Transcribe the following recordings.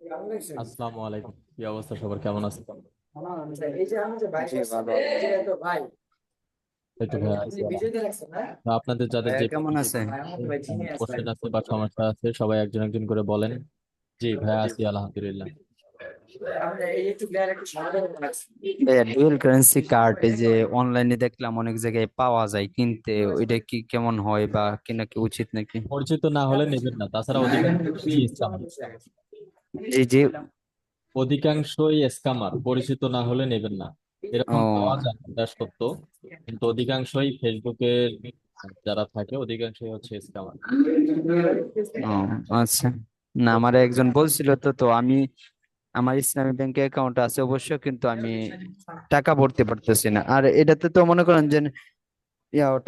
আসসালামু আলাইকুম, কি অবস্থা, সবার কেমন আছে? জি ভালো আছি। এই তো ভাইয়া আছি তো আপনাদের যাদের ভাইয়া যে কেমন আছে? কোশ্চেন আছে বা সমস্যা আছে সবাই একজন একজন করে বলেন। জি ভাইয়া আছি আলহামদুলিল্লাহ। ভাইয়া ডুয়েল কারেন্সি কার্ড এই যে অনলাইনে দেখলাম অনেক জায়গায় পাওয়া যায় কিনতে, ওইটা কি কেমন হয় বা কিনা কি উচিত নাকি? পরিচিত না হলে নেবেন না, তাছাড়া অধিকাংশ স্ক্যামার। জি জি। অধিকাংশই স্ক্যামার, পরিচিত না হলে নেবেন না। এরকম পাওয়া ও যায়, এটা সত্য, কিন্তু অধিকাংশই ফেসবুকের যারা থাকে অধিকাংশই হচ্ছে স্ক্যামার। ও আচ্ছা। না, আমার একজন বলছিল তো তো আমি আমার ইসলামী ব্যাংকে অ্যাকাউন্ট আছে অবশ্য, কিন্তু আমি টাকা ভরতে পারতেছি না। আর এটাতে তো মনে করেন যে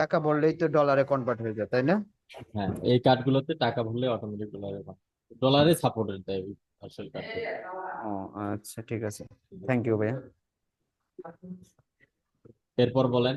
টাকা ভরলেই তো ডলারে কনভার্ট হয়ে যায়, তাই না? হ্যাঁ, এই কার্ডগুলোতে টাকা ভরলে অটোমেটিক ডলারে ডলারে সাপোর্টেড দেয় আসল কার্ড। ও আচ্ছা, ঠিক আছে। থ্যাংক ইউ ভাইয়া। এরপর বলেন।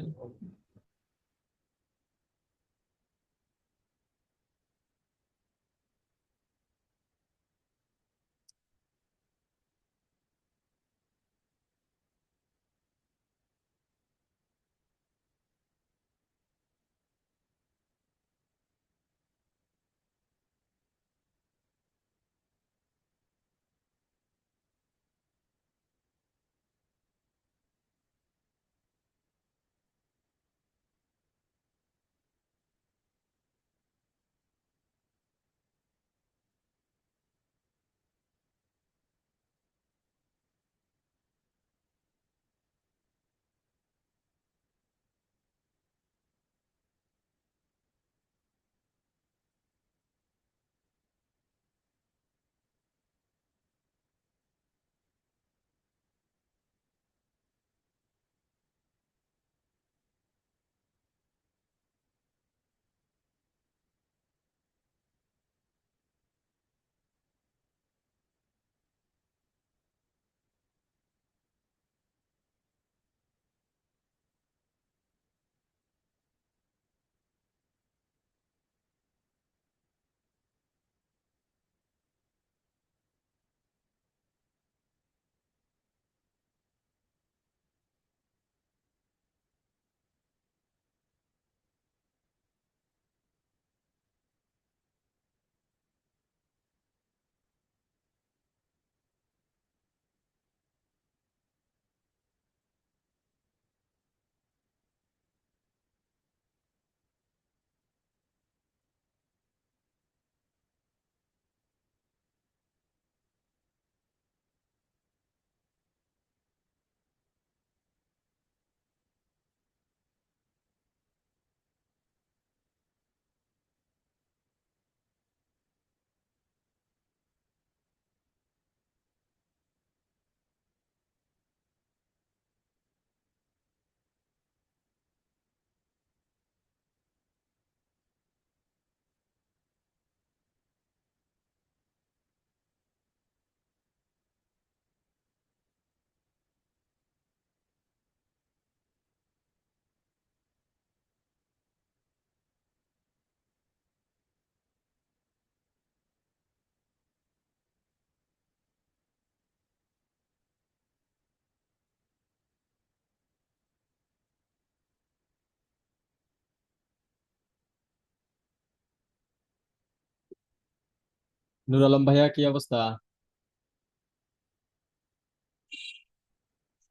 নুর আলম ভাইয়া, কি অবস্থা?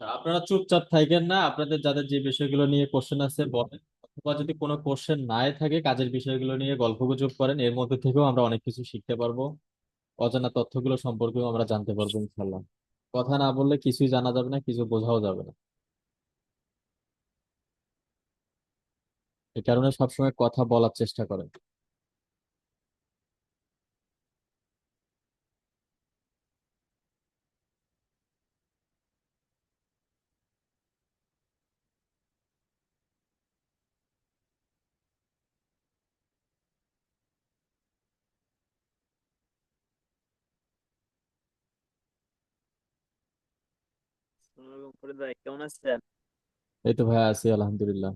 আপনারা চুপচাপ থাকেন না, আপনাদের যাদের যে বিষয়গুলো নিয়ে কোশ্চেন আছে বলেন, অথবা যদি কোনো কোশ্চেন নাই থাকে কাজের বিষয়গুলো নিয়ে গল্পগুজব করেন, এর মধ্যে থেকেও আমরা অনেক কিছু শিখতে পারবো। অজানা তথ্যগুলো সম্পর্কেও আমরা জানতে পারবো ইনশাল্লাহ। কথা না বললে কিছুই জানা যাবে না, কিছু বোঝাও যাবে না। এই কারণে সবসময় কথা বলার চেষ্টা করেন। ফরিদ ভাই কেমন আছেন? এই তো ভাইয়া আছি আলহামদুলিল্লাহ।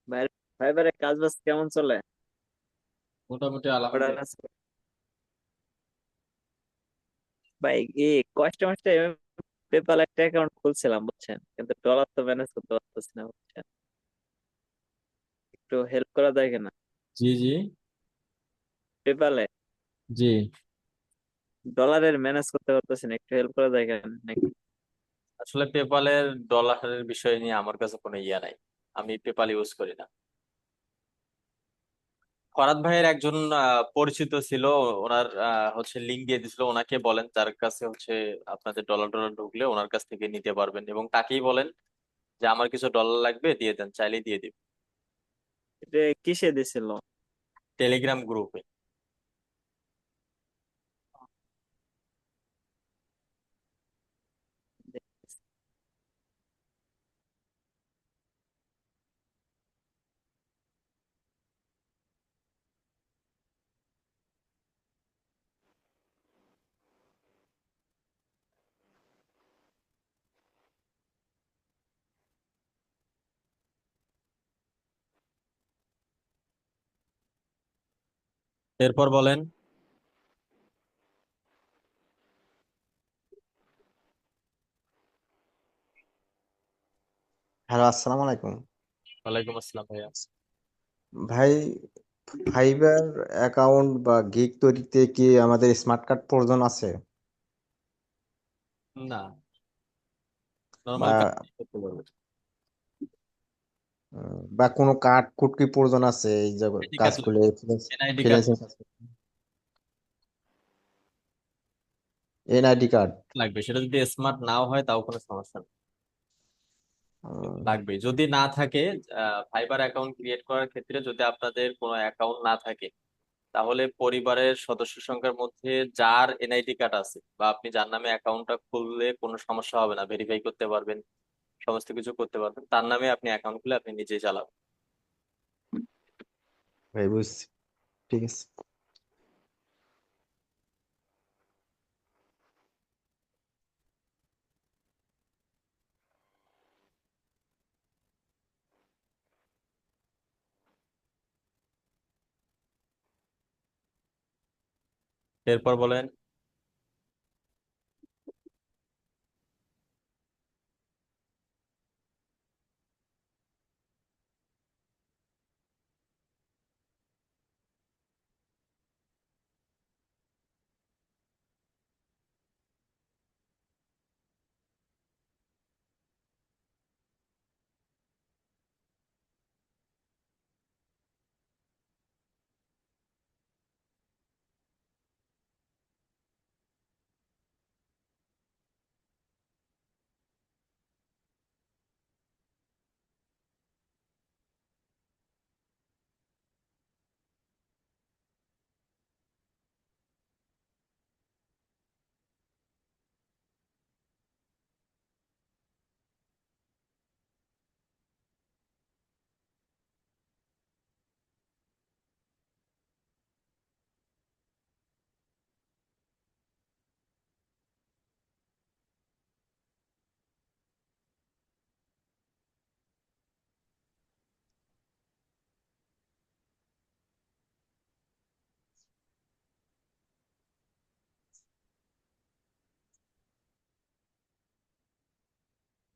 ভাই ভাই বাইরে কাজ বাজ কেমন চলে? মোটামুটি অর্ডার আলহামদুলিল্লাহ। আছে? ভাই কষ্টে মষ্টে পেপাল একটা অ্যাকাউন্ট খুলছিলাম বুঝছেন, কিন্তু ডলার তো ম্যানেজ করতে পারতেছি না বুঝছেন। একটু হেল্প করা যায় কিনা জি জি। পেপালে? জি। ডলারের ম্যানেজ করতে পারতেছি না, একটু হেল্প করা যায় কিনা নাকি? আসলে পেপালের ডলারের বিষয় নিয়ে আমার কাছে কোনো ইয়া নাই, আমি পেপাল ইউজ করি না। ফরাদ ভাইয়ের একজন পরিচিত ছিল, ওনার হচ্ছে লিঙ্ক দিয়ে দিছিল, ওনাকে বলেন, যার কাছে হচ্ছে আপনাদের ডলার ডলার ঢুকলে ওনার কাছ থেকে নিতে পারবেন, এবং তাকেই বলেন যে আমার কিছু ডলার লাগবে, দিয়ে দেন, চাইলেই দিয়ে দিবে। এটা কিসে দিছিল? টেলিগ্রাম গ্রুপে। এরপর বলেন। হ্যালো, আসসালামু আলাইকুম। ওয়ালাইকুম আসসালাম ভাইয়া। ভাই, ফাইবার অ্যাকাউন্ট বা গিগ তৈরিতে কি আমাদের স্মার্ট কার্ড প্রয়োজন আছে? না, নর্মাল বা কাজ করতে পারবে। বা কোনো কার্ড কুড কি প্রয়োজন আছে এই যে আইডি কার্ড কাজগুলো, লাগবে, এনআইডি কার্ড ফ্রিল্যান্সিং কাজ? NID card? লাগবে, সেটা যদি স্মার্ট নাও হয় তাও কোনো সমস্যা নেই, লাগবে। যদি না থাকে, ফাইবার অ্যাকাউন্ট ক্রিয়েট করার ক্ষেত্রে যদি আপনাদের কোনো অ্যাকাউন্ট না থাকে, তাহলে পরিবারের সদস্য সংখ্যার মধ্যে যার এনআইডি কার্ড আছে, বা আপনি যার নামে অ্যাকাউন্টটা খুললে কোনো সমস্যা হবে না, ভেরিফাই করতে পারবেন, সমস্ত কিছু করতে পারবেন, তার নামে আপনি অ্যাকাউন্ট খুলে আপনি নিজেই চালাবেন। ভাই বুঝছি, ঠিক আছে। এরপর বলেন।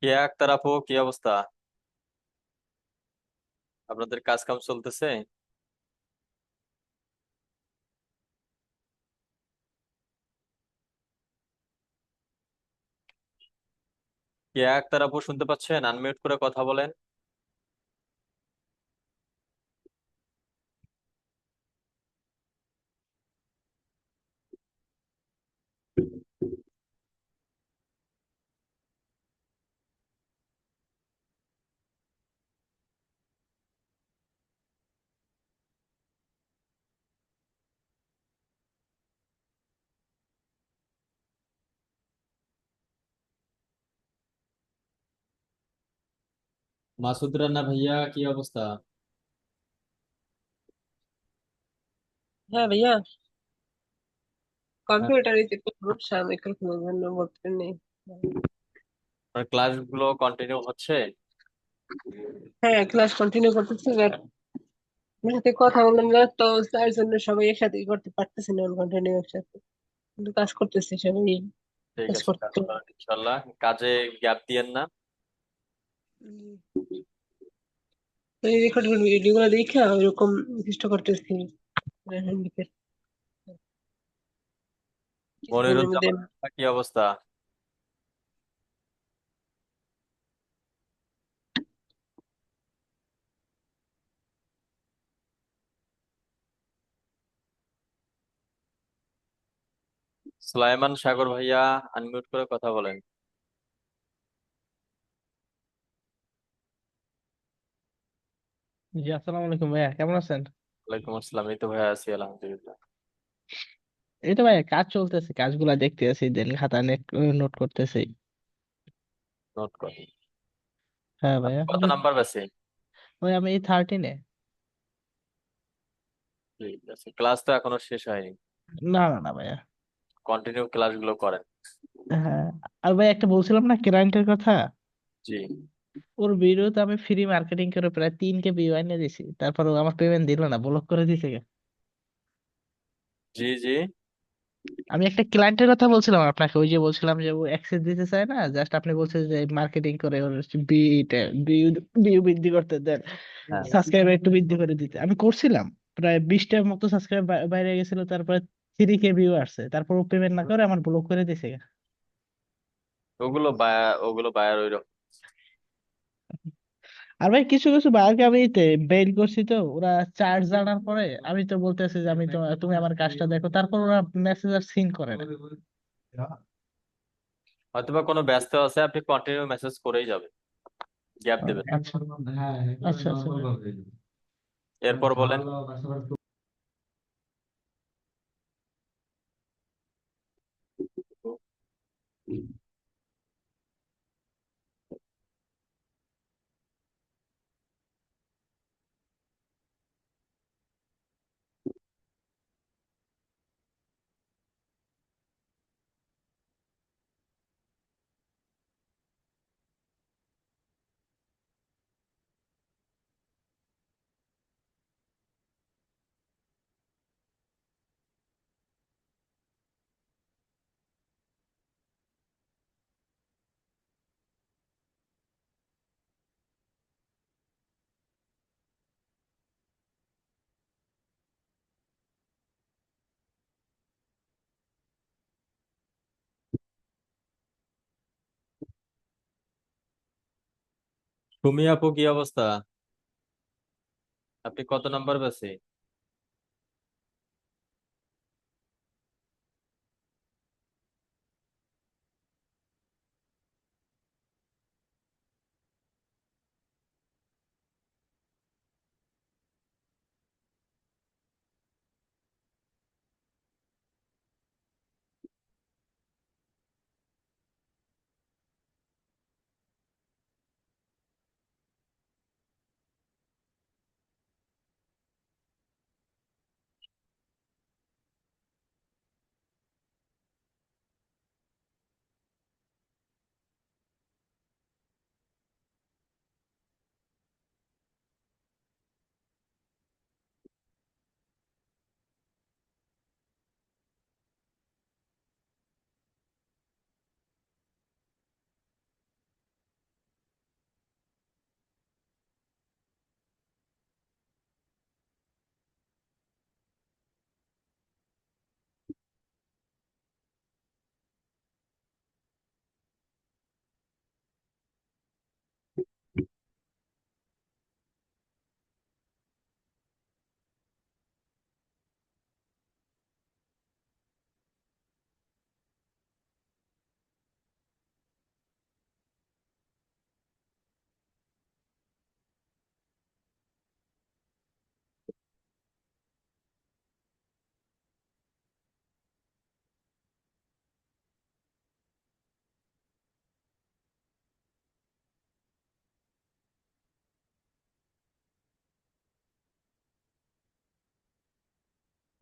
কে আক্তার আপু, কি অবস্থা? আপনাদের কাজ কাম চলতেছে? কে আক্তার আপু, শুনতে পাচ্ছেন? আনমিউট করে কথা বলেন। মাসুদ রানা ভাইয়া, কি অবস্থা? হ্যাঁ ভাইয়া, হ্যাঁ, কম্পিউটারে যে সমস্যা আমি কখনো জন্য বলতে নেই। আপনার ক্লাস গুলো কন্টিনিউ হচ্ছে? হ্যাঁ, ক্লাস কন্টিনিউ করতেছি, বাট আপনার সাথে কথা বললাম না তো, তার জন্য সবাই একসাথে করতে পারতেছি না কন্টিনিউ একসাথে, কিন্তু কাজ করতেছি সবাই। ঠিক কাজ আছে, কাজ করতে। করেন ইনশাল্লাহ, কাজে গ্যাপ দিয়েন না। এই রেকর্ডিং ভিডিওগুলো দেখে ওইরকম চেষ্টা করতেছি। হ্যান্ডিক্যাপ কিছুদিনের মধ্যে। মনিরুজ্জামান কি অবস্থা? সুলাইমান সাগর ভাইয়া, আনমিউট করে কথা বলেন। জি আসসালামু আলাইকুম ভাইয়া, কেমন আছেন? ওয়ালাইকুম আসসালাম, এই তো ভাইয়া আছি আলহামদুলিল্লাহ। এই তো ভাইয়া কাজ চলতেছে, কাজগুলা দেখতে আছি, দেন খাতা নোট করতেছি। নোট করেন। হ্যাঁ আপনি ভাইয়া, কত নাম্বার বেসে? ওই আমি 13-এ। ঠিক আছে, ক্লাস তো এখনো শেষ হয়নি, না না না ভাইয়া। কন্টিনিউ ক্লাসগুলো করেন। হ্যাঁ, আর ভাই একটা বলছিলাম না ক্লায়েন্টের কথা, জি ওর ভিডিওতে আমি ফ্রি মার্কেটিং করে প্রায় 3K ভিউ এনে দিছি, তারপর ও আমার পেমেন্ট দিল না, ব্লক করে দিছে গে। জি জি। আমি একটা ক্লায়েন্টের কথা বলছিলাম আপনাকে, ওই যে বলছিলাম যে ও অ্যাক্সেস দিতে চায় না, জাস্ট আপনি বলছেন যে মার্কেটিং করে ওর ভিউ ভিউ বৃদ্ধি করতে দেন, হ্যাঁ, সাবস্ক্রাইবার একটু বৃদ্ধি করে দিতে। আমি করছিলাম, প্রায় 20টার মতো সাবস্ক্রাইব বাইরে গেছিল, তারপরে 3K ভিউ আসছে, তারপর ও পেমেন্ট না করে আমার ব্লক করে দিছে। ওগুলো বায়ার ওই রকম। আর ভাই কিছু কিছু বায়ারকে আমি বেইল করছি, তো ওরা চার্জ জানার পরে আমি তো বলতেছি যে আমি তো, তুমি আমার কাজটা দেখো, তারপর ওরা মেসেজ আর সিন করে না। হয়তোবা কোনো ব্যস্ত আছে, আপনি কন্টিনিউ মেসেজ করেই যাবেন, গ্যাপ দেবেন। আচ্ছা আচ্ছা আচ্ছা। এরপর বলেন। সুমি আপু কি অবস্থা? আপনি কত নাম্বার বেসে?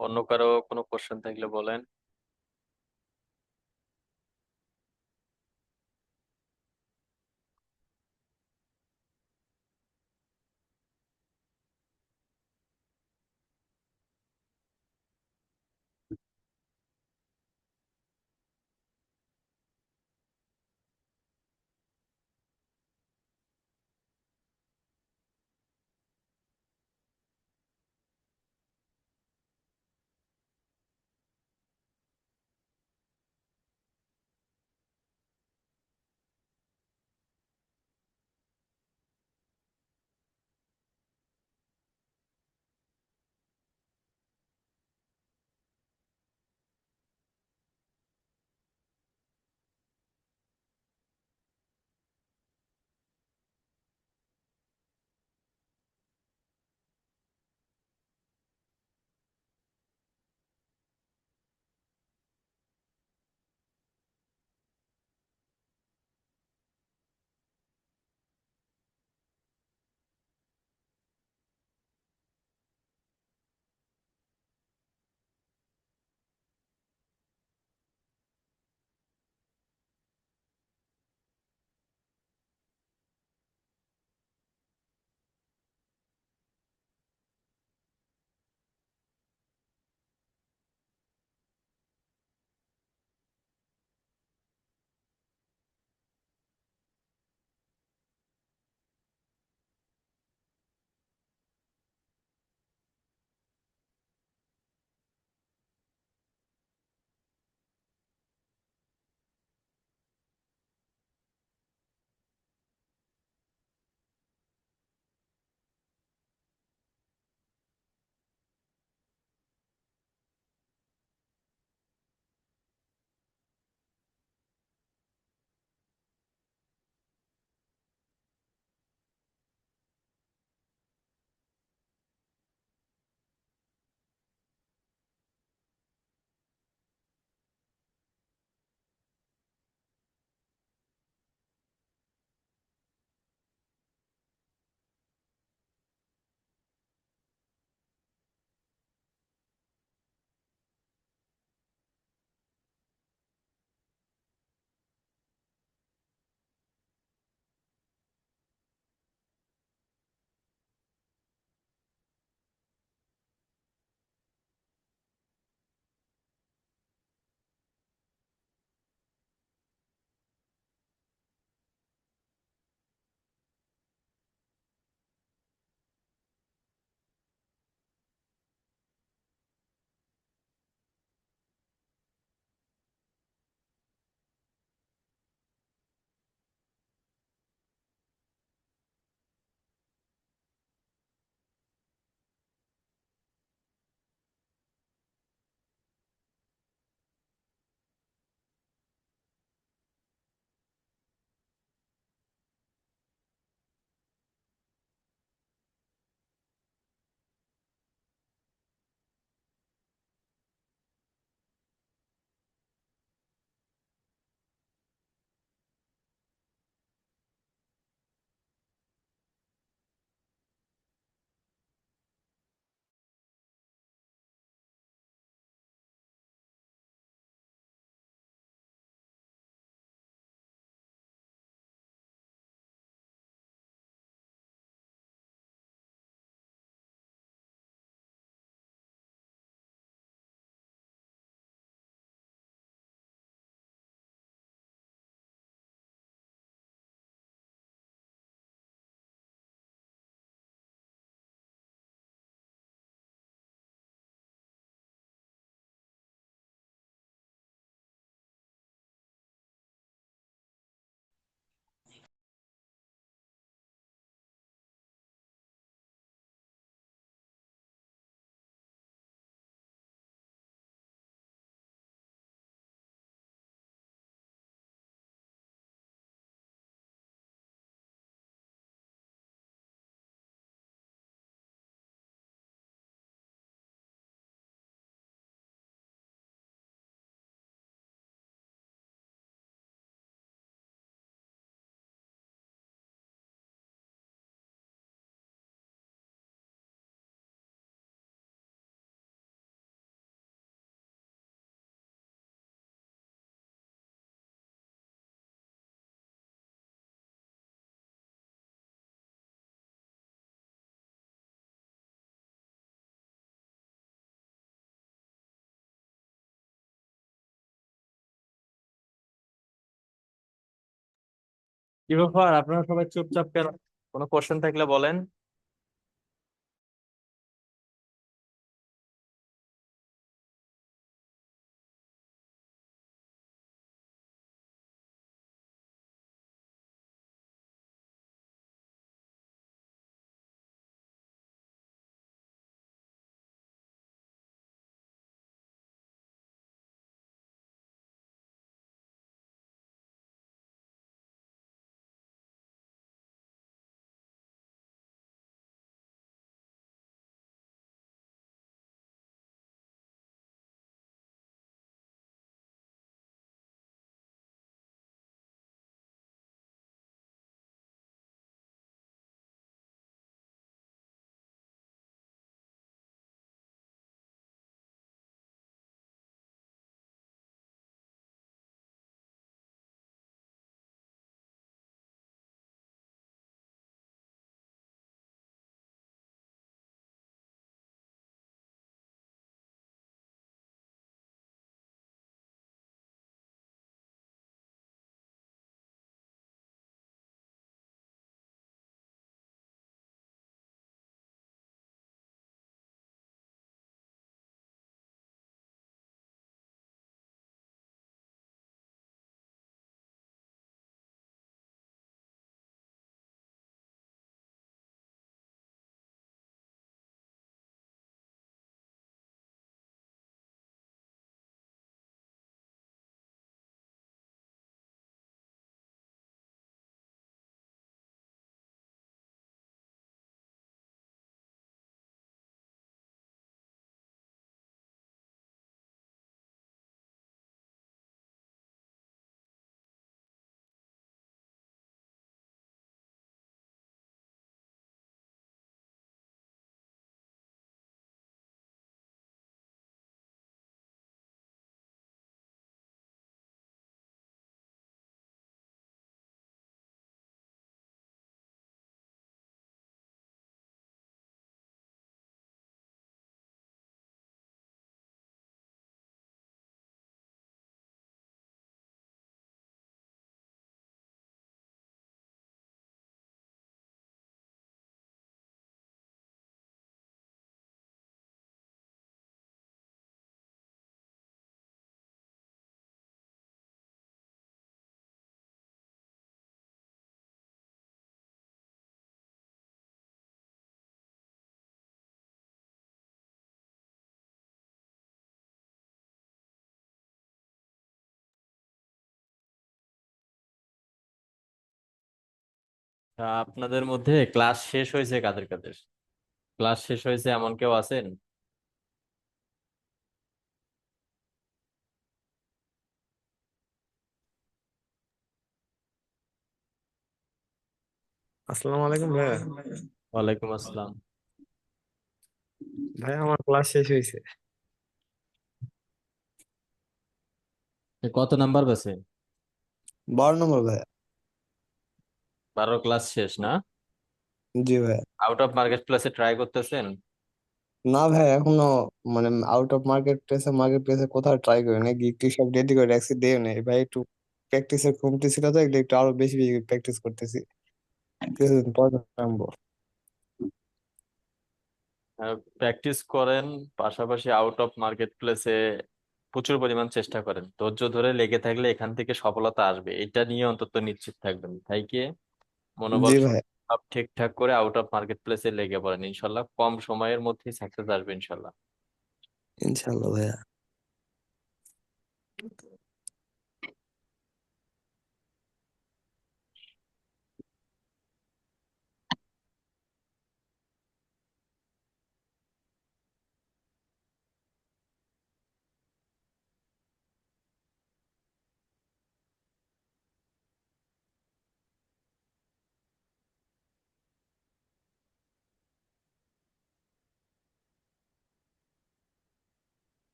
অন্য কারো কোনো কোশ্চেন থাকলে বলেন। কি ব্যাপার, আপনারা সবাই চুপচাপ কেন? কোনো কোশ্চেন থাকলে বলেন। আপনাদের মধ্যে ক্লাস শেষ হয়েছে কাদের কাদের? ক্লাস শেষ হয়েছে এমন কেউ আছেন? আসসালামু আলাইকুম ভাইয়া। ওয়ালাইকুম আসসালাম। ভাইয়া আমার ক্লাস শেষ হয়েছে। কত নাম্বার পেছে? 12 নম্বর ভাইয়া। 12 ক্লাস শেষ না? জি ভাইয়া। আউট অফ মার্কেট প্লেসে ট্রাই করতেছেন? না ভাইয়া এখনো মানে আউট অফ মার্কেট প্লেসে কোথাও ট্রাই করি না, গিকটি সব রেডি করে রাখছি, দেও নেই ভাই, একটু প্র্যাকটিসের কমতি ছিল তো, এগুলো একটু আরো বেশি বেশি প্র্যাকটিস করতেছি, কিছুদিন পর নামবো। প্র্যাকটিস করেন, পাশাপাশি আউট অফ মার্কেট প্লেসে প্রচুর পরিমাণ চেষ্টা করেন। ধৈর্য ধরে লেগে থাকলে এখান থেকে সফলতা আসবে, এটা নিয়ে অন্তত নিশ্চিত থাকবেন। তাই কি মনোবল জি ভাইয়া। সব ঠিকঠাক করে আউট অফ মার্কেট প্লেসে লেগে পড়েন, ইনশাল্লাহ কম সময়ের মধ্যেই সাকসেস আসবে ইনশাল্লাহ। ইনশাল্লাহ ভাইয়া।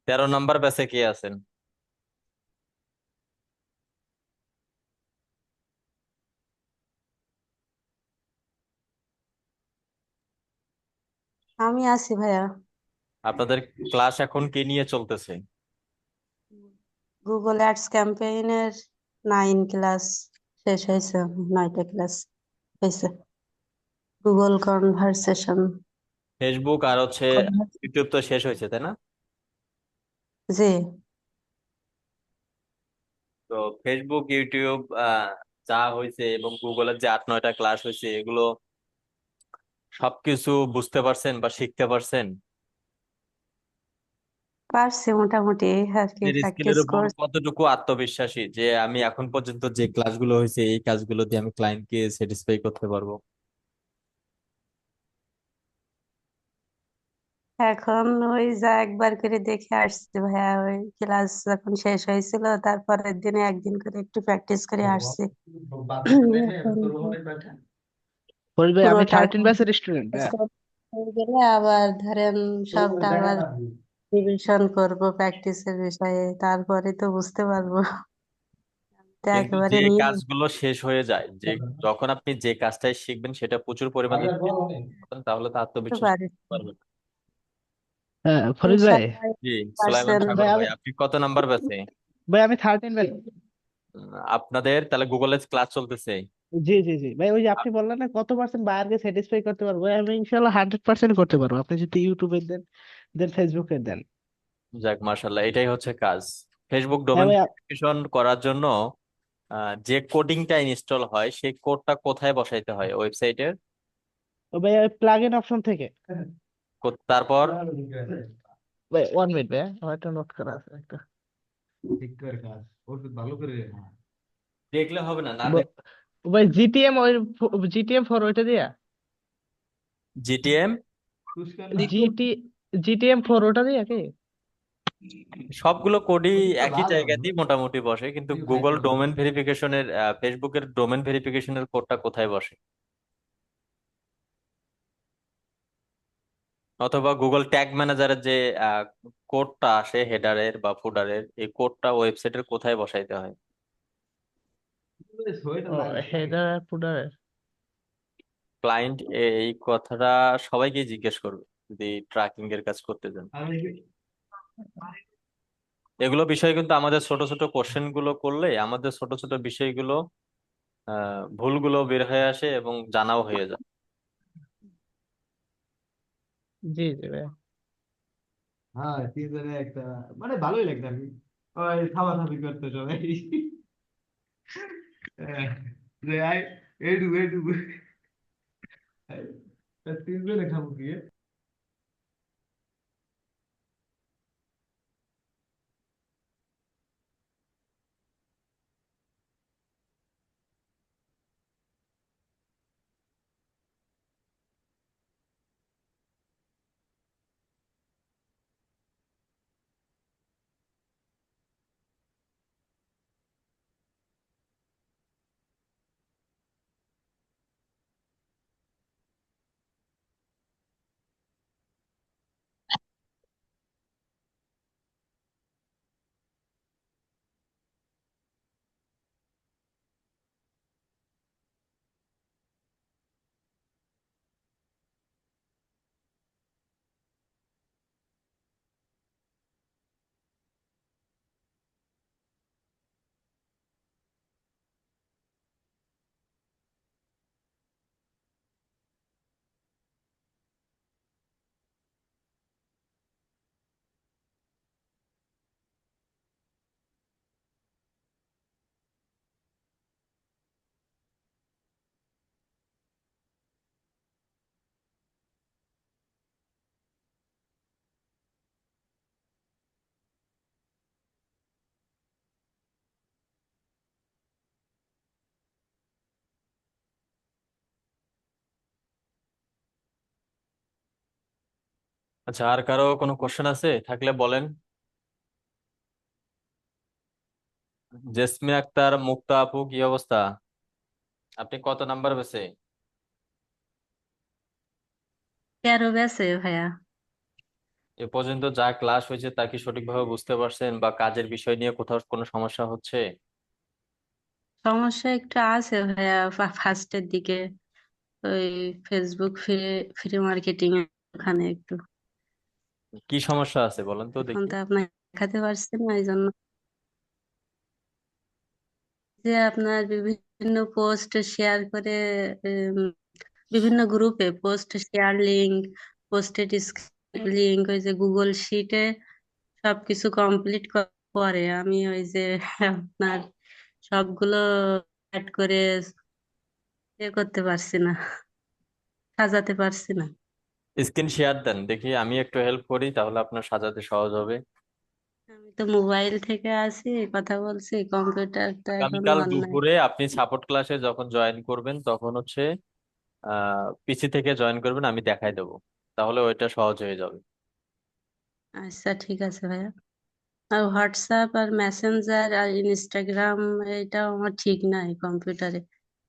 13 নাম্বার ব্যাচে কে আছেন? আমি আছি ভাইয়া। আপনাদের ক্লাস এখন কি নিয়ে চলতেছে? গুগল অ্যাডস ক্যাম্পেইনের ক্লাস শেষ হয়েছে, 9টা ক্লাস হয়েছে। Google conversation. ফেসবুক আর হচ্ছে ইউটিউব তো শেষ হয়েছে, তাই না? জি। তো ফেসবুক, ইউটিউব যা হয়েছে এবং গুগলের যে 8-9টা ক্লাস হয়েছে, এগুলো সবকিছু বুঝতে পারছেন বা শিখতে পারছেন? পারছি মোটামুটি আর কি, এর স্কিলের প্র্যাকটিস উপর করছি। কতটুকু আত্মবিশ্বাসী যে আমি এখন পর্যন্ত যে ক্লাসগুলো হয়েছে এই কাজগুলো দিয়ে আমি ক্লায়েন্টকে স্যাটিসফাই করতে পারবো? এখন ওই যা একবার করে দেখে আসছি ভাইয়া, ওই ক্লাস যখন শেষ হয়েছিল তারপরের দিনে একদিন করে একটু প্র্যাকটিস করে আসছি। এখন ফরিদ ভাই, আমি পুরোটা 13 ব্যাচের স্টুডেন্ট। stop হয়ে গেলে আবার ধরেন সবটা আবার রিভিশন করব প্র্যাকটিসের বিষয়ে, তারপরে তো বুঝতে পারবো। তো কিন্তু একেবারে যে নিয়ে কাজগুলো শেষ হয়ে যায়, যে যখন আপনি যে কাজটাই শিখবেন সেটা প্রচুর পরিমাণে যদি করেন, তাহলে তো বুঝতে আত্মবিশ্বাস পারি। পারবেন। ফরিদ ভাই, ইনশাআল্লাহ জি, সুলাইমান 100% সাগর ভাই আমি ভাই, আপনি কত নাম্বার ব্যাচে? ভাই আমি 13 ব্যাচ। আপনাদের তাহলে গুগলের ক্লাস চলতেছে? জি জি জি ভাই, ওই যে আপনি বললেন না কত পার্সেন্ট বায়ারকে স্যাটিসফাই করতে পারবো, ভাই আমি ইনশাল্লাহ 100% করতে পারবো, আপনি যদি ইউটিউবে দেন, দেন ফেসবুকে দেন। যাক, মাশাল্লাহ, এটাই হচ্ছে কাজ। ফেসবুক হ্যাঁ ডোমেন ভাই। ভেরিফিকেশন করার জন্য যে কোডিংটা ইনস্টল হয় সেই কোডটা কোথায় বসাইতে হয় ওয়েবসাইটের? ও ভাই, প্লাগ ইন অপশন থেকে। তারপর ভাই 1 মিনিট ভাই, আমার একটা নোট করা আছে একটা। দেখলে হবে না, না ব- ভাই জিটিএম, ওই জিটিএম 4 ওইটা দিয়া, জিটিএম জিটি জিটিএম 4 ওটা দিয়া কি? সবগুলো কোডই একই জায়গাতেই মোটামুটি বসে, কিন্তু গুগল ডোমেন ভেরিফিকেশনের ফেসবুকের ডোমেন ভেরিফিকেশনের কোডটা কোথায় বসে? অথবা গুগল ট্যাগ ম্যানেজারের যে কোডটা আসে হেডারের বা ফুডারের, এই কোডটা ওয়েবসাইটের কোথায় বসাইতে হয়? হেডার আর ফুটার। ক্লায়েন্ট এই কথাটা সবাইকে জিজ্ঞেস করবে যদি ট্র্যাকিং এর কাজ করতে চান। এগুলো বিষয় কিন্তু আমাদের ছোট ছোট কোশ্চেন গুলো করলে আমাদের ছোট ছোট বিষয়গুলো ভুলগুলো বের হয়ে আসে এবং জানাও হয়ে যায়। জি জি ভাই। আচ্ছা, আর কারো কোনো কোশ্চেন আছে থাকলে বলেন। জেসমিন আক্তার, মুক্তা আপু, কি অবস্থা? আপনি কত নাম্বার পেয়েছে? 13 ব্যাচে ভাইয়া। এ পর্যন্ত যা ক্লাস হয়েছে তা কি সঠিকভাবে বুঝতে পারছেন বা কাজের বিষয় নিয়ে কোথাও কোনো সমস্যা হচ্ছে? সমস্যা একটু আছে ভাইয়া, ফার্স্টের দিকে ওই ফেসবুক ফ্রি ফ্রি মার্কেটিং ওখানে একটু। কি সমস্যা আছে বলেন তো এখন দেখি। তো আপনাকে দেখাতে পারছি না, এই জন্য যে আপনার বিভিন্ন পোস্ট শেয়ার করে, উম, বিভিন্ন গ্রুপে post share link, posted link, ওই যে গুগল শিটে সবকিছু কমপ্লিট পরে আমি ওই যে আপনার সবগুলো অ্যাড করে করতে পারছি না, সাজাতে পারছি না। স্ক্রিন শেয়ার দেন দেখি, আমি একটু হেল্প করি, তাহলে আপনার সাজাতে সহজ হবে। আমি তো মোবাইল থেকে আছি, কথা বলছি, কম্পিউটারটা এখনো আগামীকাল অন নাই। দুপুরে আপনি সাপোর্ট ক্লাসে যখন জয়েন করবেন তখন হচ্ছে পিসি থেকে জয়েন করবেন, আমি দেখাই দেবো, তাহলে ওইটা সহজ হয়ে যাবে। আচ্ছা ঠিক আছে ভাইয়া। আর হোয়াটসঅ্যাপ আর মেসেঞ্জার আর ইনস্টাগ্রাম এটাও আমার ঠিক নাই কম্পিউটারে,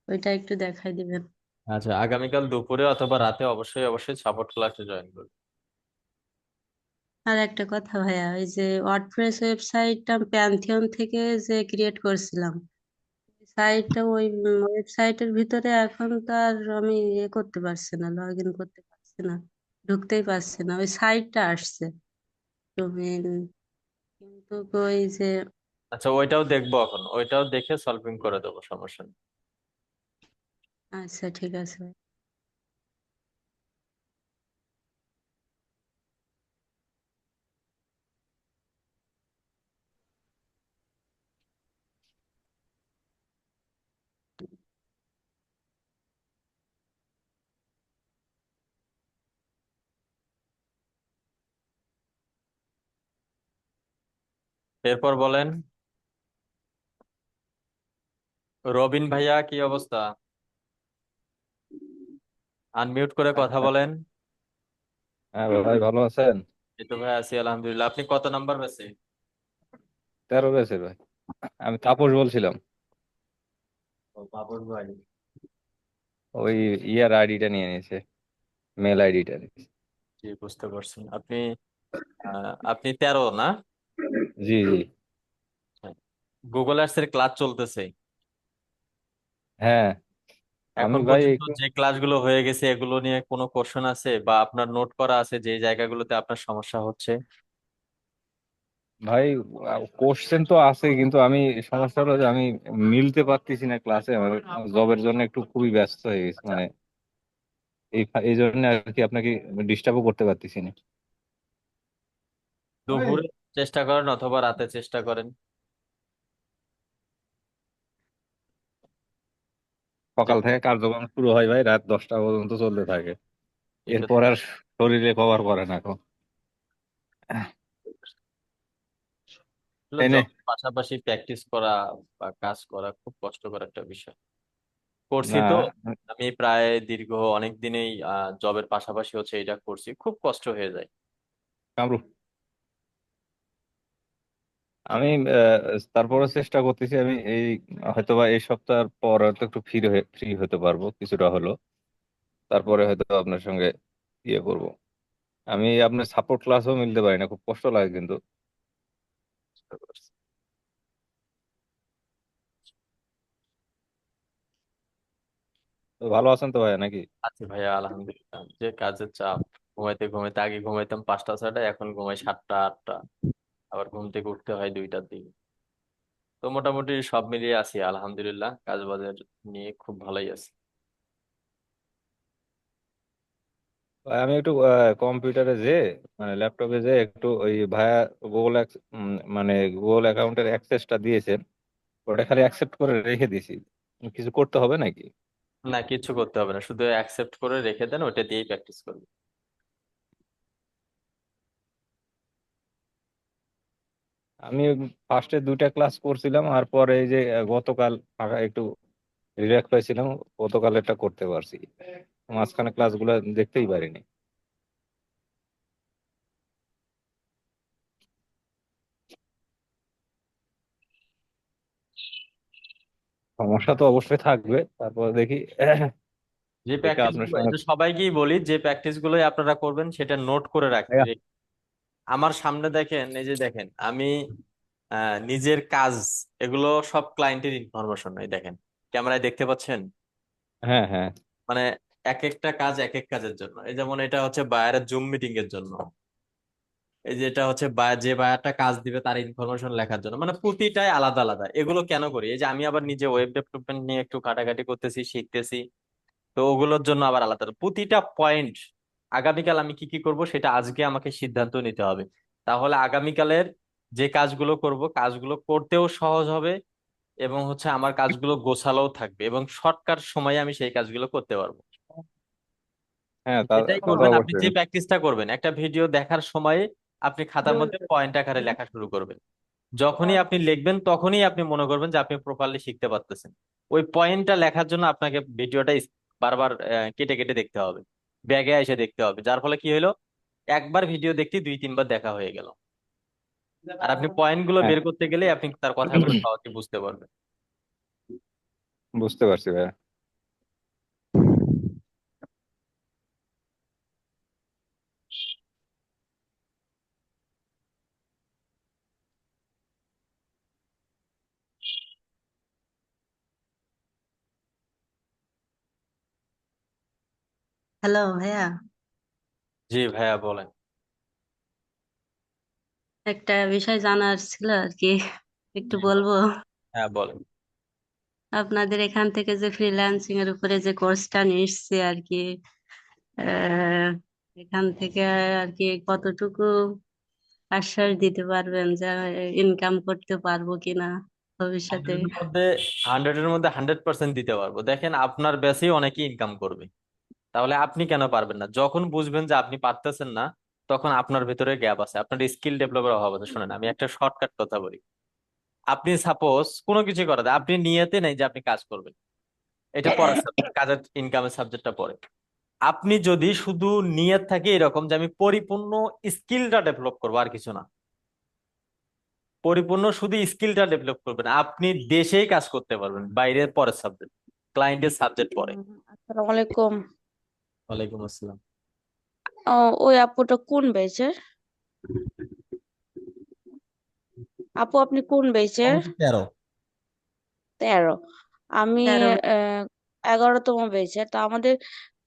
ওইটা একটু দেখাই দিবেন। আচ্ছা, আগামীকাল দুপুরে অথবা রাতে অবশ্যই অবশ্যই সাপোর্ট ক্লাসে জয়েন করবেন। আর একটা কথা ভাইয়া, ওই যে ওয়ার্ডপ্রেস ওয়েবসাইটটা প্যান্থিয়ন থেকে যে ক্রিয়েট করছিলাম, সাইটটা ওই ওয়েবসাইটের ভিতরে এখন তো আর আমি করতে পারছি না, লগ ইন করতে পারছি না, ঢুকতেই পারছি না। ওই সাইটটা আসছে ডোমেইন, কিন্তু ওই যে, আচ্ছা, ওইটাও দেখবো, এখন ওইটাও দেখে সলভিং করে দেবো, সমস্যা নেই। আচ্ছা ঠিক আছে। এরপর বলেন, রবিন ভাইয়া কি অবস্থা? আনমিউট করে কথা বলেন। হ্যাঁ ভাই, ভালো আছেন? এই তো ভাই আছি আলহামদুলিল্লাহ। আপনি কত নাম্বার বেছে? 13 বেচে ভাই। আমি তাপস বলছিলাম। ও, বাবর ভাই। ওই ইয়ার আইডিটা নিয়ে নিয়েছে, মেল আইডিটা। জি, বুঝতে পারছি। আপনি 13 না? জি জি। গুগল আর্টস এর ক্লাস চলতেছে হ্যাঁ, আমি এখন ভাই পর্যন্ত। একটু যে ক্লাসগুলো হয়ে গেছে এগুলো নিয়ে কোনো কোশ্চেন আছে বা আপনার নোট করা আছে যে জায়গাগুলোতে আপনার সমস্যা হচ্ছে? ভাই, কোশ্চেন তো আছে, কিন্তু আমি সমস্যা হলো যে আমি মিলতে পারতেছি না ক্লাসে। আমার জবের জন্য একটু খুবই ব্যস্ত হয়ে গেছি, মানে এই জন্য আর কি আপনাকে ডিস্টার্বও করতে পারতেছি না। দুপুরে চেষ্টা করেন অথবা রাতে চেষ্টা করেন। সকাল যে- থেকে কার্যক্রম শুরু হয় ভাই, রাত 10টা পর্যন্ত চলতে থাকে। এটা এরপর আর শরীরে কভার করে না এখন। তাই না? জব পাশাপাশি প্র্যাকটিস করা বা কাজ করা খুব কষ্টকর একটা বিষয়। করছি না, তো, আমি প্রায় দীর্ঘ অনেক দিনেই জবের পাশাপাশি হচ্ছে এটা করছি, খুব কষ্ট হয়ে যায়। কামরু, আমি তারপরে চেষ্টা করতেছি। আমি এই হয়তোবা এই সপ্তাহের পর হয়তো একটু ফ্রি হতে পারবো কিছুটা হলো। তারপরে হয়তো আপনার সঙ্গে ইয়ে করব। আমি আপনার সাপোর্ট ক্লাসও মিলতে পারি না, খুব কষ্ট লাগে কিন্তু। তো ভালো আছেন তো ভাই নাকি? আছি ভাইয়া আলহামদুলিল্লাহ। যে কাজের চাপ, ঘুমাইতে ঘুমাইতে, আগে ঘুমাইতাম 5টা 6টায়, এখন ঘুমাই 7টা 8টা, আবার ঘুম থেকে উঠতে হয় 2টার দিকে। তো মোটামুটি সব মিলিয়ে আছি আলহামদুলিল্লাহ, কাজ বাজার নিয়ে খুব ভালোই আছি। ভাই, আমি একটু কম্পিউটারে যে মানে ল্যাপটপে যে একটু ওই ভায়া গুগল মানে গুগল অ্যাকাউন্টের অ্যাক্সেসটা দিয়েছেন, ওটা খালি অ্যাকসেপ্ট করে রেখে দিছি। কিছু করতে হবে নাকি? না, কিছু করতে হবে না, শুধু অ্যাকসেপ্ট করে রেখে দেন, ওটা দিয়েই প্র্যাকটিস করবেন। আমি ফার্স্টে 2টা ক্লাস করছিলাম, আর পরে এই যে গতকাল একটু রিল্যাক্স পাইছিলাম, গতকাল এটা করতে পারছি। মাঝখানে ক্লাসগুলো দেখতেই পারিনি। সমস্যা তো অবশ্যই থাকবে, তারপর দেখি যে দেখে প্র্যাকটিস আপনার গুলো, সঙ্গে। এটা সবাইকেই বলি, যে প্র্যাকটিস গুলোই আপনারা করবেন সেটা নোট করে রাখতে। ভাইয়া, আমার সামনে দেখেন, এই যে দেখেন, আমি নিজের কাজ, এগুলো সব ক্লায়েন্টের ইনফরমেশন, এই দেখেন, ক্যামেরায় দেখতে পাচ্ছেন? হ্যাঁ হ্যাঁ। মানে এক একটা কাজ এক এক কাজের জন্য। এই যেমন এটা হচ্ছে বায়ারের জুম মিটিং এর জন্য, এই যেটা হচ্ছে যে বায়ারটা কাজ দিবে তার ইনফরমেশন লেখার জন্য, মানে প্রতিটাই আলাদা আলাদা। এগুলো কেন করি, এই যে আমি আবার নিজে ওয়েব ডেভেলপমেন্ট নিয়ে একটু ঘাটাঘাটি করতেছি, শিখতেছি, তো ওগুলোর জন্য আবার আলাদা প্রতিটা পয়েন্ট। আগামীকাল আমি কি কি করব সেটা আজকে আমাকে সিদ্ধান্ত নিতে হবে, তাহলে আগামীকালের যে কাজগুলো করব কাজগুলো করতেও সহজ হবে, এবং হচ্ছে আমার কাজগুলো গোছালোও থাকবে, এবং শর্টকাট সময়ে আমি সেই কাজগুলো করতে পারবো। হ্যাঁ, এটাই তা তো করবেন, আপনি অবশ্যই। যে প্র্যাকটিসটা করবেন একটা ভিডিও দেখার সময়ে আপনি খাতার মধ্যে পয়েন্ট আকারে লেখা শুরু করবেন। যখনই আপনি লিখবেন তখনই আপনি মনে করবেন যে আপনি প্রপারলি শিখতে পারতেছেন। ওই পয়েন্টটা লেখার জন্য আপনাকে ভিডিওটা বারবার কেটে কেটে দেখতে হবে, ব্যাগে এসে দেখতে হবে, যার ফলে কি হলো, একবার ভিডিও দেখতে 2-3 বার দেখা হয়ে গেল। আর আপনি পয়েন্ট গুলো হ্যাঁ, বের করতে গেলে আপনি তার কথাগুলো সহজে বুঝতে পারবেন। বুঝতে পারছি ভাইয়া। হ্যালো ভাইয়া, জি ভাইয়া বলেন। একটা বিষয় জানার ছিল আর কি, একটু বলবো। হ্যাঁ বলেন। আপনাদের এখান থেকে যে ফ্রিল্যান্সিং এর উপরে যে কোর্সটা নিচ্ছে আর কি, আহ, এখান থেকে আর কি কতটুকু আশ্বাস দিতে পারবেন যে ইনকাম করতে পারবো কিনা ভবিষ্যতে? 100-এর মধ্যে 100% দিতে পারবো। দেখেন আপনার বেসেই অনেকেই ইনকাম করবে, তাহলে আপনি কেন পারবেন না? যখন বুঝবেন যে আপনি পারতেছেন না, তখন আপনার ভেতরে গ্যাপ আছে, আপনার স্কিল ডেভেলপের অভাব আছে। শুনেন আমি একটা শর্টকাট কথা বলি। আপনি সাপোজ কোনো কিছু করাতে আপনি নিয়তে নেই যে আপনি কাজ করবেন, এটা পরের সাবজেক্ট, কাজের ইনকামের সাবজেক্টটা পরে। আপনি যদি শুধু নিয়ত থাকে এরকম যে আমি পরিপূর্ণ স্কিলটা ডেভেলপ করবো আর কিছু না, পরিপূর্ণ শুধু স্কিলটা ডেভেলপ করবেন, আপনি দেশেই কাজ করতে পারবেন, বাইরের পরের সাবজেক্ট, ক্লায়েন্টের সাবজেক্ট পরে। আসসালামু আলাইকুম। ওয়ালাইকুম আসসালাম। ওই আপুটা কোন ব্যাচের? আপু আপনি কোন ব্যাচের? আমি 13। 13। আমি 13। 11তম ব্যাচের। তা আমাদের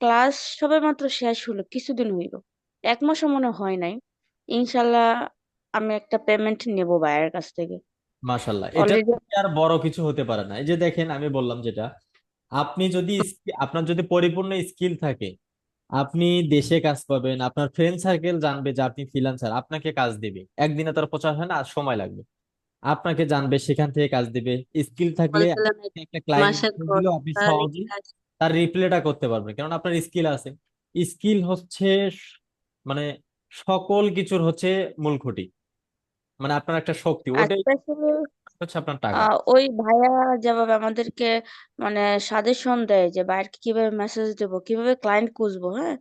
ক্লাস সবে মাত্র শেষ হলো, কিছুদিন হইলো, 1 মাসও মনে হয় নাই। ইনশাল্লাহ আমি একটা পেমেন্ট নেব ভাইয়ের কাছ থেকে মাশাল্লাহ, এটা অলরেডি। থেকে আর বড় কিছু হতে পারে না। এই যে দেখেন আমি বললাম যেটা, আপনি যদি আপনার যদি পরিপূর্ণ স্কিল থাকে, আপনি দেশে কাজ পাবেন, আপনার ফ্রেন্ড সার্কেল জানবে যে আপনি ফ্রিল্যান্সার, আপনাকে কাজ দিবে। একদিনে তার প্রচার হয় না, আর সময় লাগবে। আপনাকে জানবে, সেখান থেকে কাজ দিবে। স্কিল থাকলে বলছিলাম একটা ক্লায়েন্ট মাসের দিলেও কোর্স, আপনি তাহলে কি সহজেই তার রিপ্লাইটা করতে পারবেন, কারণ আপনার স্কিল আছে। স্কিল হচ্ছে মানে সকল কিছুর হচ্ছে মূল খুঁটি, মানে আপনার একটা শক্তি, ওটাই স্পেশালি হচ্ছে আপনার টাকা। ওই ভাইয়া যেভাবে আমাদেরকে মানে সাজেশন দেয় যে বাইরকে কিভাবে মেসেজ দেবো, কিভাবে ক্লায়েন্ট খুঁজবো, হ্যাঁ,